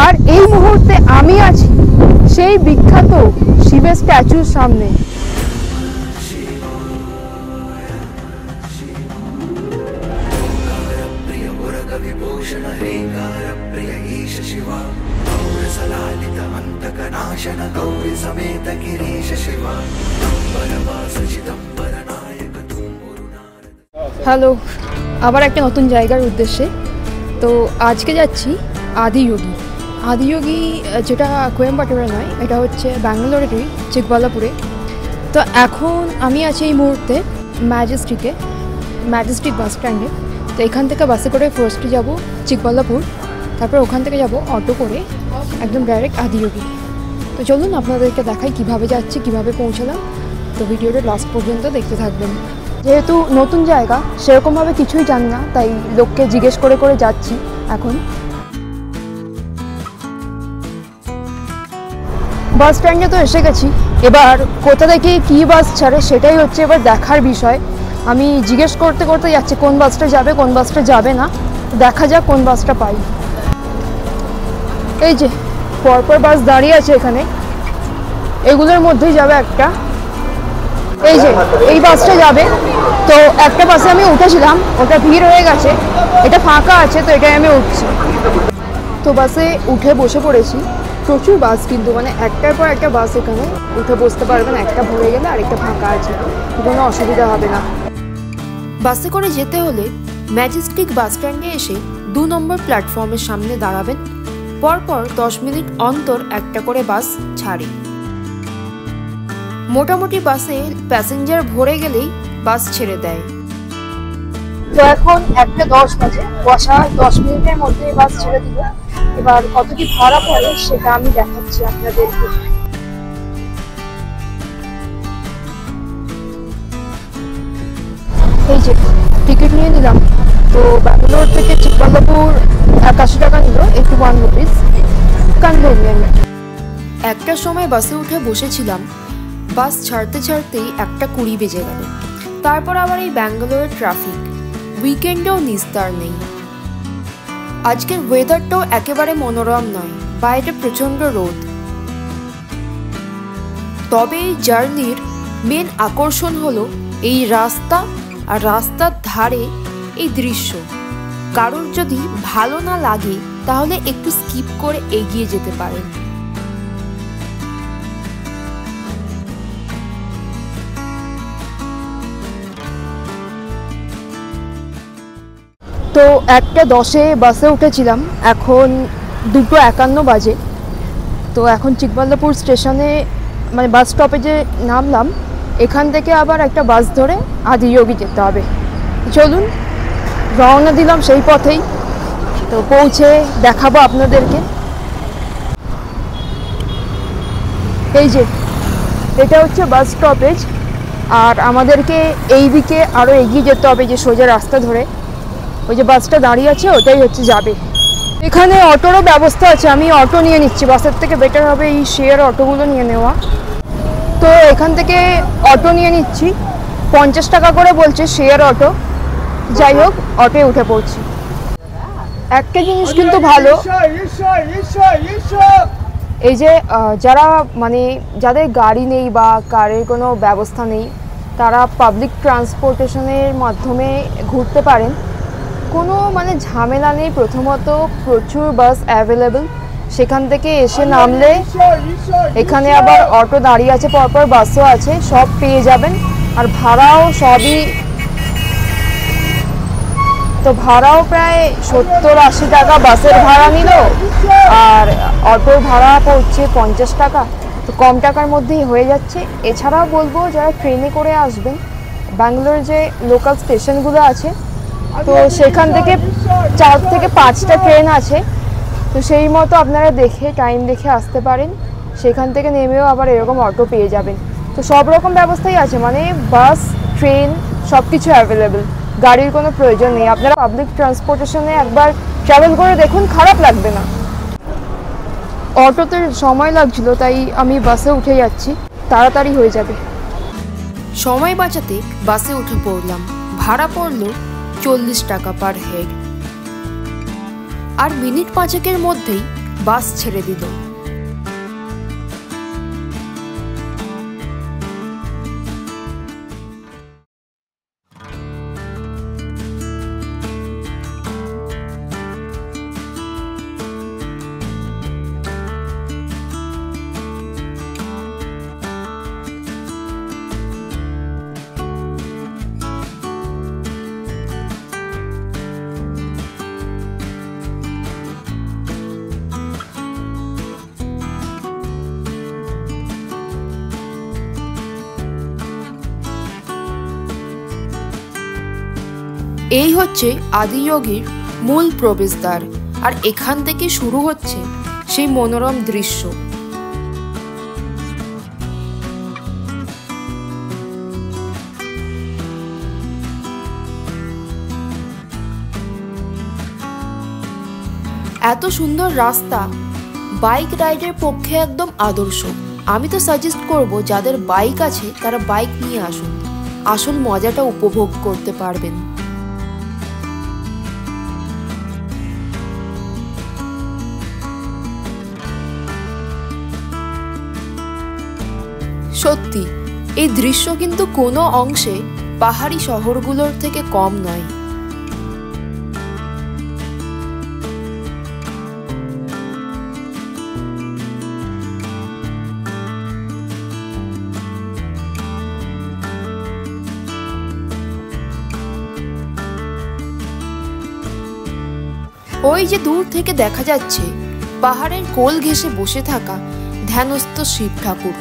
আর এই মুহূর্তে আমি আছি সেই বিখ্যাত শিবের স্ট্যাচুর সামনে। হ্যালো, আবার একটা নতুন জায়গার উদ্দেশ্যে। তো আজকে যাচ্ছি আদিযোগী। আদিযোগী যেটা কোয়েম্বাটোরে নয়, এটা হচ্ছে ব্যাঙ্গালোরেরই চিকবালাপুরে। তো এখন আমি আছি এই মুহূর্তে ম্যাজেস্টিক বাস স্ট্যান্ডে। তো এখান থেকে বাসে করে ফার্স্টে যাব চিকবালাপুর, তারপর ওখান থেকে যাব অটো করে একদম ডাইরেক্ট আদিযোগী। তো চলুন আপনাদেরকে দেখাই কিভাবে যাচ্ছি, কিভাবে পৌঁছালাম। তো ভিডিওটা লাস্ট পর্যন্ত দেখতে থাকবেন। যেহেতু নতুন জায়গা, সেরকমভাবে কিছুই জানি না, তাই লোককে জিজ্ঞেস করে করে যাচ্ছি। এখন বাস স্ট্যান্ডে তো এসে গেছি। এবার কোথা থেকে কী বাস ছাড়ে সেটাই হচ্ছে এবার দেখার বিষয়। আমি জিজ্ঞেস করতে করতে যাচ্ছি কোন বাসটা যাবে, কোন বাসটা যাবে না। দেখা যাক কোন বাসটা পাই। এই যে পরপর বাস দাঁড়িয়ে আছে এখানে, এগুলোর মধ্যেই যাবে একটা। এই যে এই বাসটা যাবে। তো একটা বাসে আমি উঠেছিলাম, ওটা ভিড় হয়ে গেছে, এটা ফাঁকা আছে, তো এটাই আমি উঠছি। তো বাসে উঠে বসে পড়েছি। প্রচুর বাস, কিন্তু মানে একটার পর একটা বাস এখানে উঠে বসতে পারবেন। একটা ভরে গেলে আরেকটা ফাঁকা আছে, কোনো অসুবিধা হবে না। বাসে করে যেতে হলে ম্যাজেস্টিক বাস স্ট্যান্ডে এসে 2 নম্বর প্ল্যাটফর্মের সামনে দাঁড়াবেন। পরপর 10 মিনিট অন্তর একটা করে বাস ছাড়ে। মোটামুটি বাসে প্যাসেঞ্জার ভরে গেলেই বাস ছেড়ে দেয়। তো এখন 1:10 বাজে, বসা 10 মিনিটের মধ্যে বাস ছেড়ে দিল। এবার কত কি ভাড়া পড়ে সেটা আমি দেখাচ্ছি আপনাদেরকে। এই যে টিকিট নিয়ে নিলাম। তো ব্যাঙ্গালোর থেকে চিকবালাপুর 81 টাকা নিল, 81 রুপিস কনভেনিয়েন্ট। একটার সময় বাসে উঠে বসেছিলাম, বাস ছাড়তে ছাড়তেই 1:20 বেজে গেল। তারপর আবার এই ব্যাঙ্গালোরের ট্রাফিক, উইকেন্ডেও নিস্তার নেই। আজকের ওয়েদারটাও একেবারে মনোরম নয়, বাইরে প্রচণ্ড রোদ। তবে এই জার্নির মেন আকর্ষণ হলো এই রাস্তা আর রাস্তার ধারে এই দৃশ্য। কারোর যদি ভালো না লাগে তাহলে একটু স্কিপ করে এগিয়ে যেতে পারেন। তো 1:10 বাসে উঠেছিলাম, এখন 2:51 বাজে। তো এখন চিকবালাপুর স্টেশনে মানে বাস স্টপেজে নামলাম। এখান থেকে আবার একটা বাস ধরে আদিযোগী যেতে হবে। চলুন রওনা দিলাম সেই পথেই। তো পৌঁছে দেখাবো আপনাদেরকে। এই যে এটা হচ্ছে বাস স্টপেজ, আর আমাদেরকে এই দিকে আরও এগিয়ে যেতে হবে, যে সোজা রাস্তা ধরে। ওই যে বাসটা দাঁড়িয়ে আছে ওটাই হচ্ছে যাবে। এখানে অটোরও ব্যবস্থা আছে, আমি অটো নিয়ে নিচ্ছি। বাসের থেকে বেটার হবে এই শেয়ার অটোগুলো নিয়ে নেওয়া। তো এখান থেকে অটো নিয়ে নিচ্ছি, 50 টাকা করে বলছে শেয়ার অটো। যাই হোক, অটোয় উঠে পড়ছি। একটা জিনিস কিন্তু ভালো, এই যে যারা মানে যাদের গাড়ি নেই বা কারের কোনো ব্যবস্থা নেই, তারা পাবলিক ট্রান্সপোর্টেশনের মাধ্যমে ঘুরতে পারেন। কোনো মানে ঝামেলা নেই। প্রথমত প্রচুর বাস অ্যাভেলেবল, সেখান থেকে এসে নামলে এখানে আবার অটো দাঁড়িয়ে আছে, পরপর বাসও আছে, সব পেয়ে যাবেন। আর ভাড়াও সবই, তো ভাড়াও প্রায় 70-80 টাকা বাসের ভাড়া নিল, আর অটোর ভাড়া পড়ছে 50 টাকা। তো কম টাকার মধ্যেই হয়ে যাচ্ছে। এছাড়াও বলবো যারা ট্রেনে করে আসবেন, ব্যাঙ্গালোর যে লোকাল স্টেশনগুলো আছে, তো সেখান থেকে 4 থেকে 5টা ট্রেন আছে। তো সেই মতো আপনারা দেখে টাইম দেখে আসতে পারেন। সেখান থেকে নেমেও আবার এরকম অটো পেয়ে যাবেন। তো সব রকম ব্যবস্থাই আছে, মানে বাস, ট্রেন সব কিছু অ্যাভেলেবেল। গাড়ির কোনো প্রয়োজন নেই। আপনারা পাবলিক ট্রান্সপোর্টেশনে একবার ট্রাভেল করে দেখুন, খারাপ লাগবে না। অটোতে সময় লাগছিল, তাই আমি বাসে উঠে যাচ্ছি, তাড়াতাড়ি হয়ে যাবে। সময় বাঁচাতে বাসে উঠে পড়লাম। ভাড়া পড়লো 40 টাকা পার হেড। আর মিনিট 5 মধ্যেই বাস ছেড়ে দিল। এই হচ্ছে আদিযোগীর মূল প্রবেশদ্বার, আর এখান থেকে শুরু হচ্ছে সেই মনোরম দৃশ্য। এত সুন্দর রাস্তা বাইক রাইডের পক্ষে একদম আদর্শ। আমি তো সাজেস্ট করব যাদের বাইক আছে তারা বাইক নিয়ে আসুন, আসল মজাটা উপভোগ করতে পারবেন। সত্যি এই দৃশ্য কিন্তু কোনো অংশে পাহাড়ি শহরগুলোর থেকে কম নয়। ওই যে দূর থেকে দেখা যাচ্ছে পাহাড়ের কোল ঘেঁষে বসে থাকা ধ্যানস্থ শিব ঠাকুর।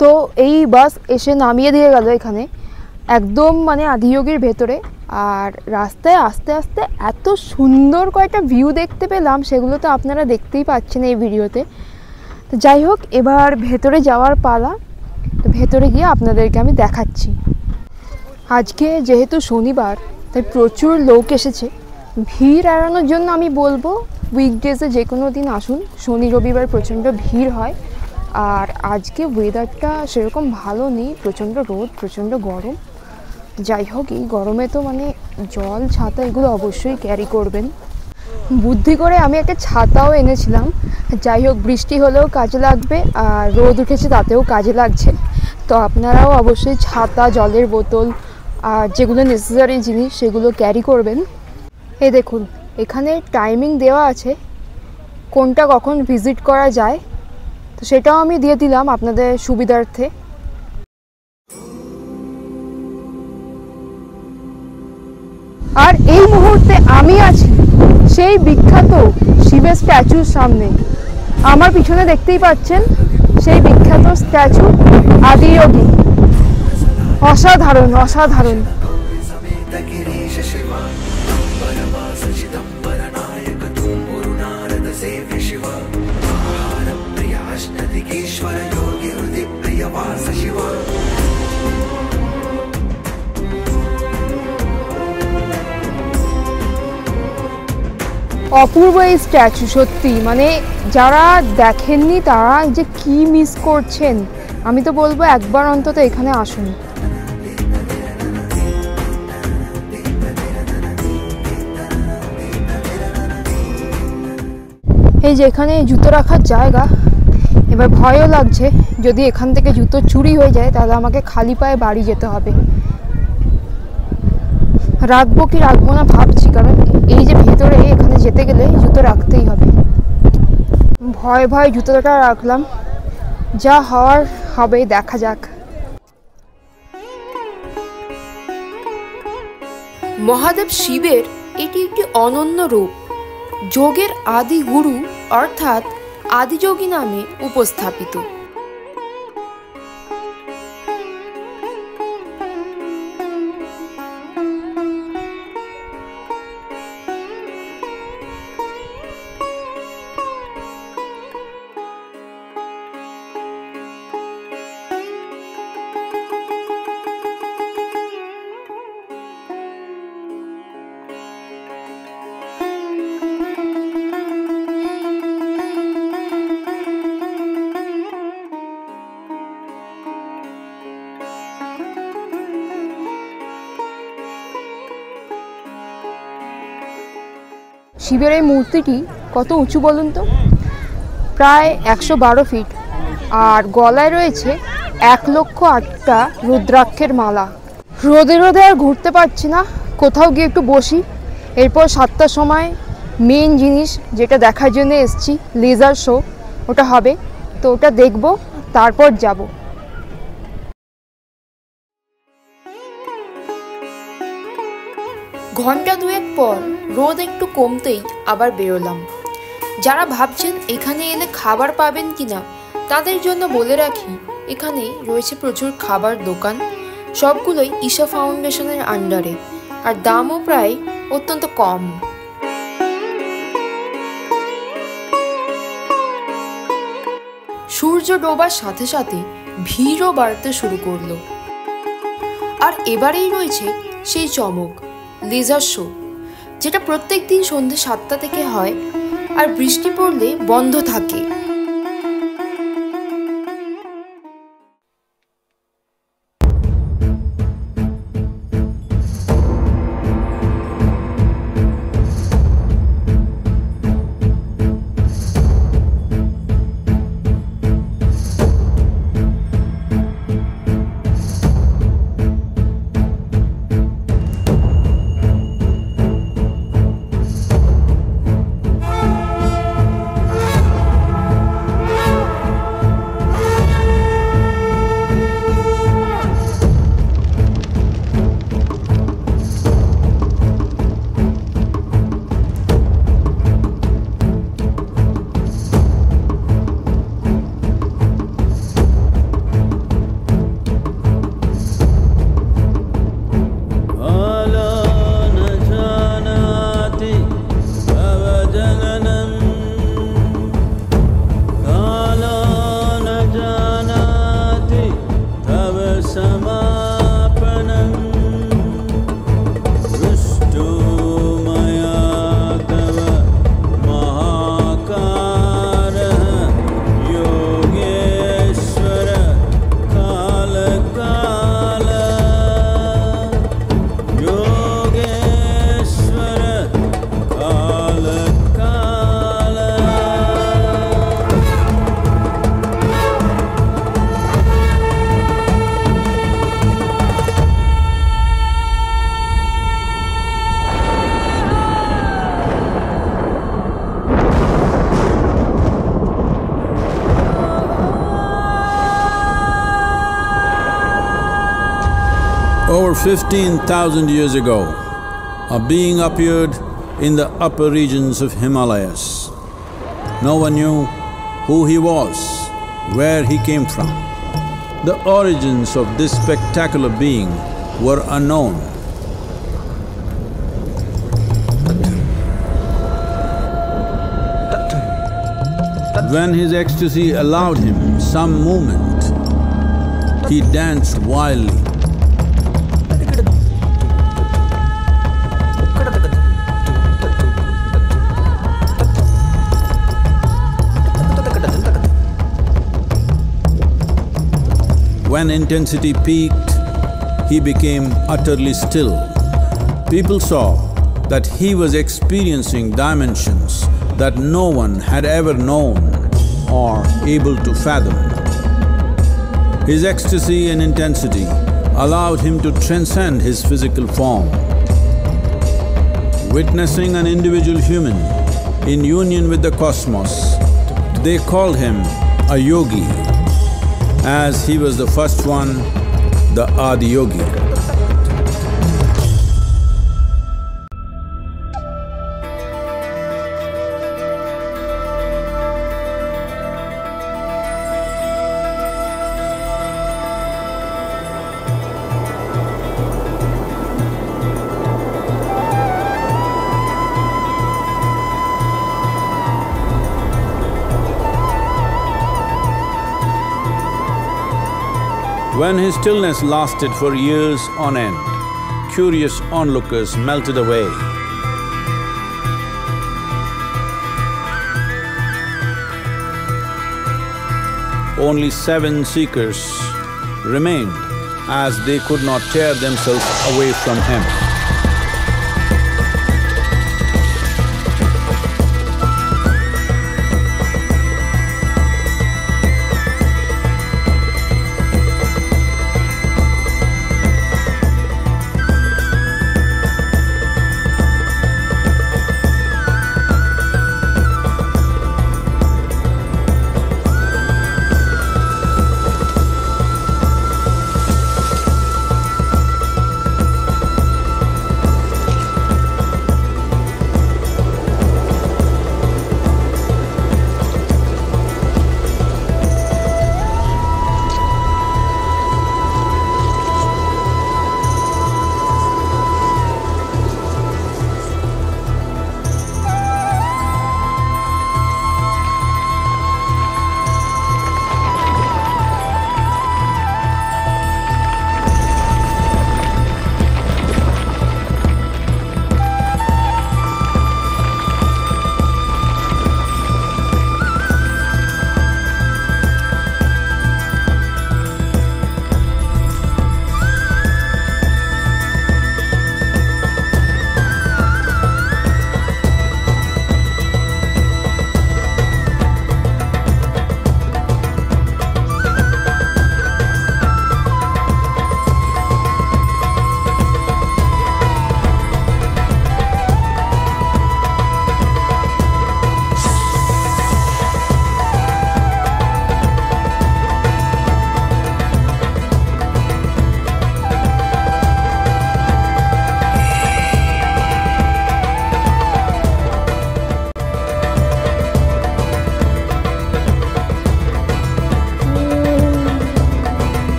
তো এই বাস এসে নামিয়ে দিয়ে গেল এখানে, একদম মানে আদিযোগীর ভেতরে। আর রাস্তায় আস্তে আস্তে এত সুন্দর কয়েকটা ভিউ দেখতে পেলাম, সেগুলো তো আপনারা দেখতেই পাচ্ছেন এই ভিডিওতে। তো যাই হোক, এবার ভেতরে যাওয়ার পালা। তো ভেতরে গিয়ে আপনাদেরকে আমি দেখাচ্ছি। আজকে যেহেতু শনিবার তাই প্রচুর লোক এসেছে। ভিড় এড়ানোর জন্য আমি বলবো উইকডেজে যে কোনো দিন আসুন, শনি রবিবার প্রচণ্ড ভিড় হয়। আর আজকে ওয়েদারটা সেরকম ভালো নেই, প্রচণ্ড রোদ, প্রচণ্ড গরম। যাই হোক, এই গরমে তো মানে জল, ছাতা এগুলো অবশ্যই ক্যারি করবেন। বুদ্ধি করে আমি একটা ছাতাও এনেছিলাম। যাই হোক, বৃষ্টি হলেও কাজে লাগবে, আর রোদ উঠেছে তাতেও কাজে লাগছে। তো আপনারাও অবশ্যই ছাতা, জলের বোতল আর যেগুলো নেসেসারি জিনিস সেগুলো ক্যারি করবেন। এই দেখুন, এখানে টাইমিং দেওয়া আছে কোনটা কখন ভিজিট করা যায়, তো সেটাও আমি দিয়ে দিলাম আপনাদের সুবিধার্থে। আর এই মুহূর্তে আমি আছি সেই বিখ্যাত শিবের স্ট্যাচুর সামনে। আমার পিছনে দেখতেই পাচ্ছেন সেই বিখ্যাত স্ট্যাচু আদিযোগী। অসাধারণ অসাধারণ। অপূর্ব এই স্ট্যাচু, সত্যি মানে যারা দেখেননি তারা যে কি মিস করছেন। আমি তো বলবো একবার অন্তত এখানে আসুন। এই যে এখানে জুতো রাখার জায়গা। এবার ভয়ও লাগছে, যদি এখান থেকে জুতো চুরি হয়ে যায় তাহলে আমাকে খালি পায়ে বাড়ি যেতে হবে। রাখবো কি রাখবো না ভাবছি, কারণ এই যে ভেতরে এখানে যেতে গেলে জুতো রাখতেই হবে। ভয় ভয় জুতোটা রাখলাম, যা হওয়ার হবে দেখা যাক। মহাদেব শিবের এটি একটি অনন্য রূপ, যোগের আদি গুরু অর্থাৎ আদিযোগী নামে উপস্থাপিত। শিবের এই মূর্তিটি কত উঁচু বলুন তো, প্রায় 112 ফিট, আর গলায় রয়েছে 1,08,টা রুদ্রাক্ষের মালা। রোদে রোদে আর ঘুরতে পারছি না, কোথাও গিয়ে একটু বসি। এরপর 7টার সময় মেন জিনিস যেটা দেখার জন্য এসছি, লেজার শো, ওটা হবে, তো ওটা দেখব, তারপর যাব। ঘন্টা দুয়েক পর রোদ একটু কমতেই আবার বেরোলাম। যারা ভাবছেন এখানে এলে খাবার পাবেন কিনা, তাদের জন্য বলে রাখি, এখানে রয়েছে প্রচুর খাবার দোকান, সবগুলোই ঈশা ফাউন্ডেশনের আন্ডারে, আর দামও প্রায় অত্যন্ত কম। সূর্য ডোবার সাথে সাথে ভিড়ও বাড়তে শুরু করলো। আর এবারেই রয়েছে সেই চমক, লেজার শো, যেটা প্রত্যেক দিন সন্ধ্যে 7টা থেকে হয় আর বৃষ্টি পড়লে বন্ধ থাকে। Over 15,000 years ago, a being appeared in the upper regions of Himalayas. No one knew who he was, where he came from. The origins of this spectacular being were unknown. When his ecstasy allowed him some movement, he danced wildly. When intensity peaked, he became utterly still. People saw that he was experiencing dimensions that no one had ever known or able to fathom. His ecstasy and intensity allowed him to transcend his physical form. Witnessing an individual human in union with the cosmos, they called him a yogi, as he was the first one, the Adiyogi. When his stillness lasted for years on end, curious onlookers melted away. Only 7 seekers remained, as they could not tear themselves away from him.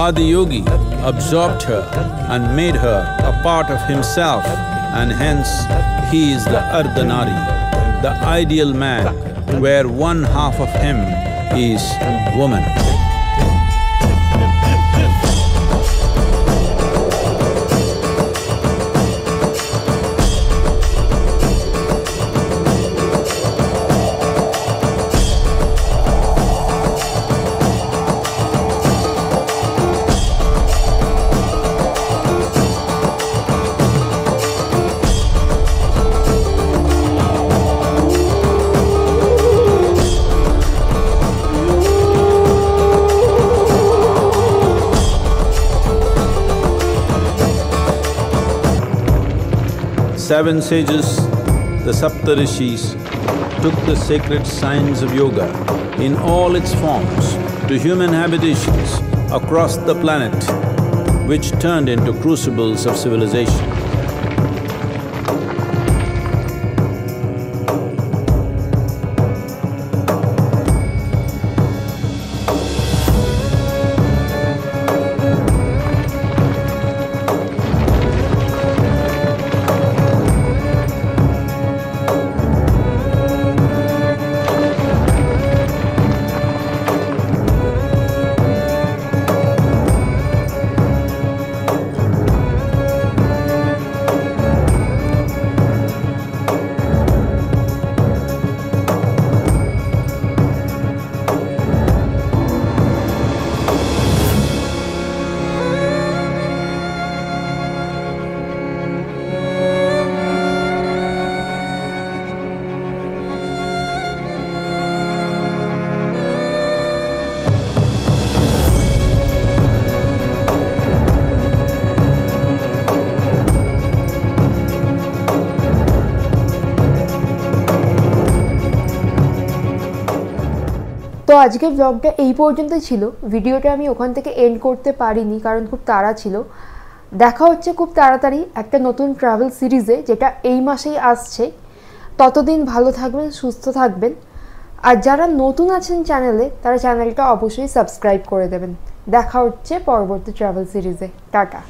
Adiyogi absorbed her and made her a part of himself, and hence he is the Ardhanari, the ideal man, where one half of him is woman. Seven sages, the Saptarishis, took the sacred science of yoga in all its forms to human habitations across the planet, which turned into crucibles of civilization. তো আজকের ব্লগটা এই পর্যন্তই ছিল। ভিডিওটা আমি ওখান থেকে এন্ড করতে পারিনি কারণ খুব তাড়া ছিল। দেখা হচ্ছে খুব তাড়াতাড়ি একটা নতুন ট্রাভেল সিরিজে, যেটা এই মাসেই আসছে। ততদিন ভালো থাকবেন, সুস্থ থাকবেন, আর যারা নতুন আছেন চ্যানেলে তারা চ্যানেলটা অবশ্যই সাবস্ক্রাইব করে দেবেন। দেখা হচ্ছে পরবর্তী ট্রাভেল সিরিজে। টাটা।